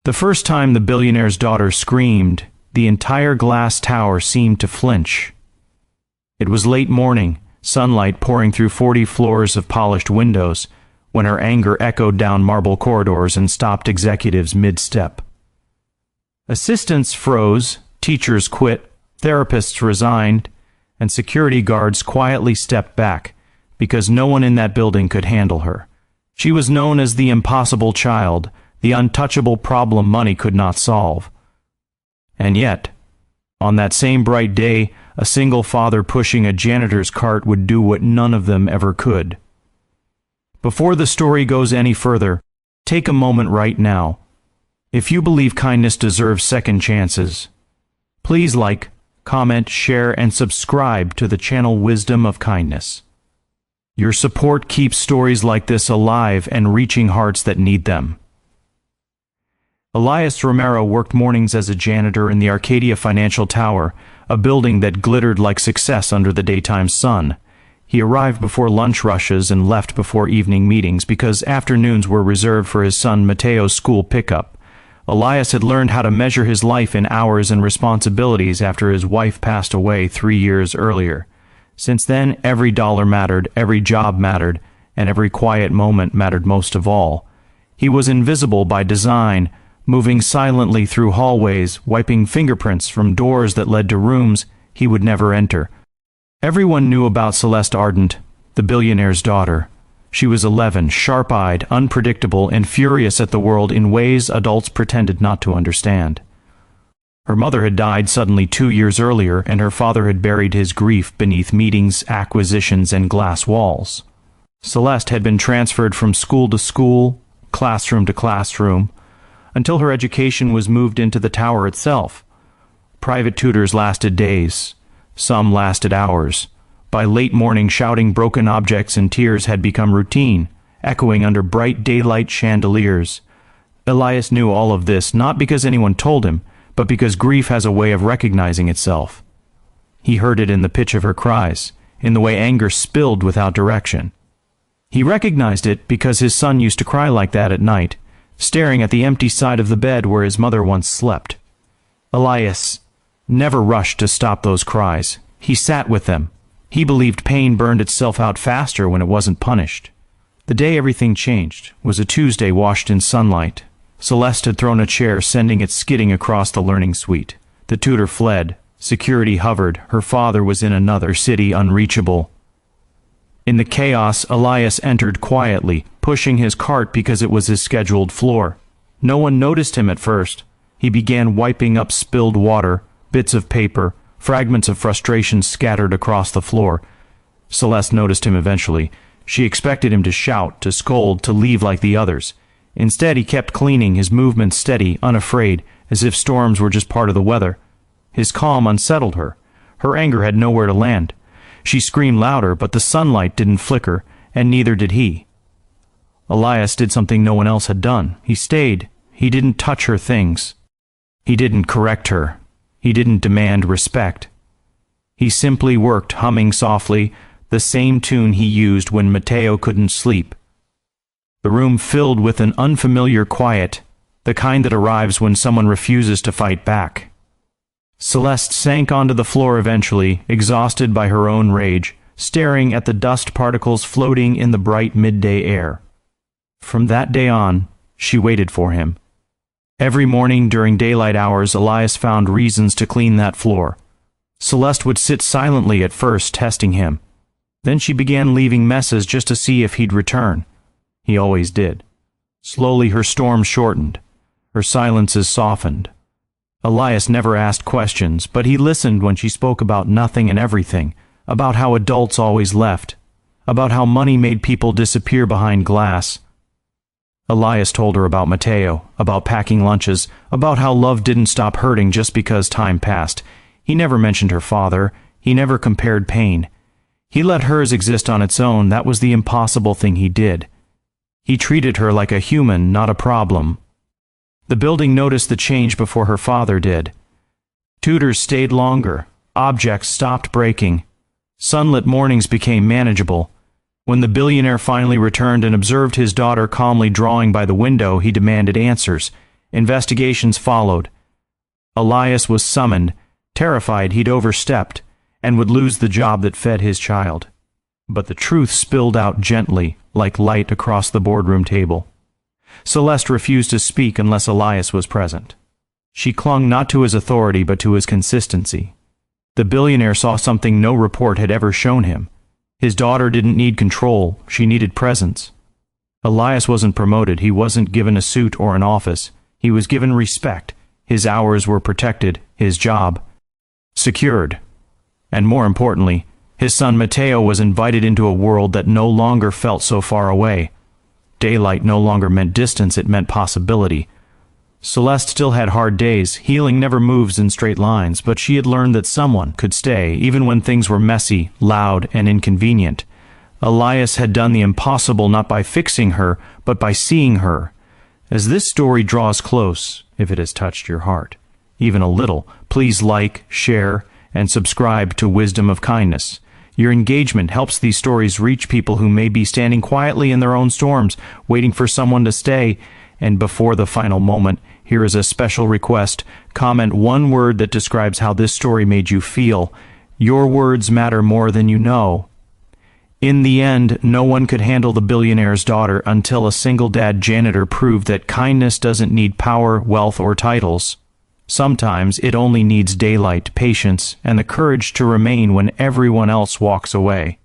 The first time the billionaire's daughter screamed, the entire glass tower seemed to flinch. It was late morning, sunlight pouring through 40 floors of polished windows, when her anger echoed down marble corridors and stopped executives mid-step. Assistants froze, teachers quit, therapists resigned, and security guards quietly stepped back, because no one in that building could handle her. She was known as the impossible child, the untouchable problem money could not solve. And yet, on that same bright day, a single father pushing a janitor's cart would do what none of them ever could. Before the story goes any further, take a moment right now. If you believe kindness deserves second chances, please like, comment, share, and subscribe to the channel Wisdom of Kindness. Your support keeps stories like this alive and reaching hearts that need them. Elias Romero worked mornings as a janitor in the Arcadia Financial Tower, a building that glittered like success under the daytime sun. He arrived before lunch rushes and left before evening meetings because afternoons were reserved for his son Mateo's school pickup. Elias had learned how to measure his life in hours and responsibilities after his wife passed away 3 years earlier. Since then, every dollar mattered, every job mattered, and every quiet moment mattered most of all. He was invisible by design, moving silently through hallways, wiping fingerprints from doors that led to rooms he would never enter. Everyone knew about Celeste Ardent, the billionaire's daughter. She was 11, sharp-eyed, unpredictable, and furious at the world in ways adults pretended not to understand. Her mother had died suddenly 2 years earlier, and her father had buried his grief beneath meetings, acquisitions, and glass walls. Celeste had been transferred from school to school, classroom to classroom, until her education was moved into the tower itself. Private tutors lasted days. Some lasted hours. By late morning, shouting broken objects and tears had become routine, echoing under bright daylight chandeliers. Elias knew all of this not because anyone told him, but because grief has a way of recognizing itself. He heard it in the pitch of her cries, in the way anger spilled without direction. He recognized it because his son used to cry like that at night, staring at the empty side of the bed where his mother once slept. Elias never rushed to stop those cries. He sat with them. He believed pain burned itself out faster when it wasn't punished. The day everything changed was a Tuesday washed in sunlight. Celeste had thrown a chair, sending it skidding across the learning suite. The tutor fled. Security hovered. Her father was in another city, unreachable. In the chaos, Elias entered quietly, pushing his cart because it was his scheduled floor. No one noticed him at first. He began wiping up spilled water, bits of paper, fragments of frustration scattered across the floor. Celeste noticed him eventually. She expected him to shout, to scold, to leave like the others. Instead, he kept cleaning, his movements steady, unafraid, as if storms were just part of the weather. His calm unsettled her. Her anger had nowhere to land. She screamed louder, but the sunlight didn't flicker, and neither did he. Elias did something no one else had done. He stayed. He didn't touch her things. He didn't correct her. He didn't demand respect. He simply worked, humming softly, the same tune he used when Mateo couldn't sleep. The room filled with an unfamiliar quiet, the kind that arrives when someone refuses to fight back. Celeste sank onto the floor eventually, exhausted by her own rage, staring at the dust particles floating in the bright midday air. From that day on, she waited for him. Every morning during daylight hours, Elias found reasons to clean that floor. Celeste would sit silently at first, testing him. Then she began leaving messes just to see if he'd return. He always did. Slowly her storm shortened. Her silences softened. Elias never asked questions, but he listened when she spoke about nothing and everything, about how adults always left, about how money made people disappear behind glass. Elias told her about Mateo, about packing lunches, about how love didn't stop hurting just because time passed. He never mentioned her father. He never compared pain. He let hers exist on its own. That was the impossible thing he did. He treated her like a human, not a problem. The building noticed the change before her father did. Tutors stayed longer. Objects stopped breaking. Sunlit mornings became manageable. When the billionaire finally returned and observed his daughter calmly drawing by the window, he demanded answers. Investigations followed. Elias was summoned, terrified he'd overstepped, and would lose the job that fed his child. But the truth spilled out gently, like light across the boardroom table. Celeste refused to speak unless Elias was present. She clung not to his authority but to his consistency. The billionaire saw something no report had ever shown him. His daughter didn't need control, she needed presence. Elias wasn't promoted, he wasn't given a suit or an office. He was given respect. His hours were protected, his job secured. And more importantly, his son Mateo was invited into a world that no longer felt so far away. Daylight no longer meant distance, it meant possibility. Celeste still had hard days. Healing never moves in straight lines, but she had learned that someone could stay, even when things were messy, loud, and inconvenient. Elias had done the impossible not by fixing her, but by seeing her. As this story draws close, if it has touched your heart, even a little, please like, share, and subscribe to Wisdom of Kindness. Your engagement helps these stories reach people who may be standing quietly in their own storms, waiting for someone to stay. And before the final moment, here is a special request. Comment one word that describes how this story made you feel. Your words matter more than you know. In the end, no one could handle the billionaire's daughter until a single dad janitor proved that kindness doesn't need power, wealth, or titles. Sometimes it only needs daylight, patience, and the courage to remain when everyone else walks away.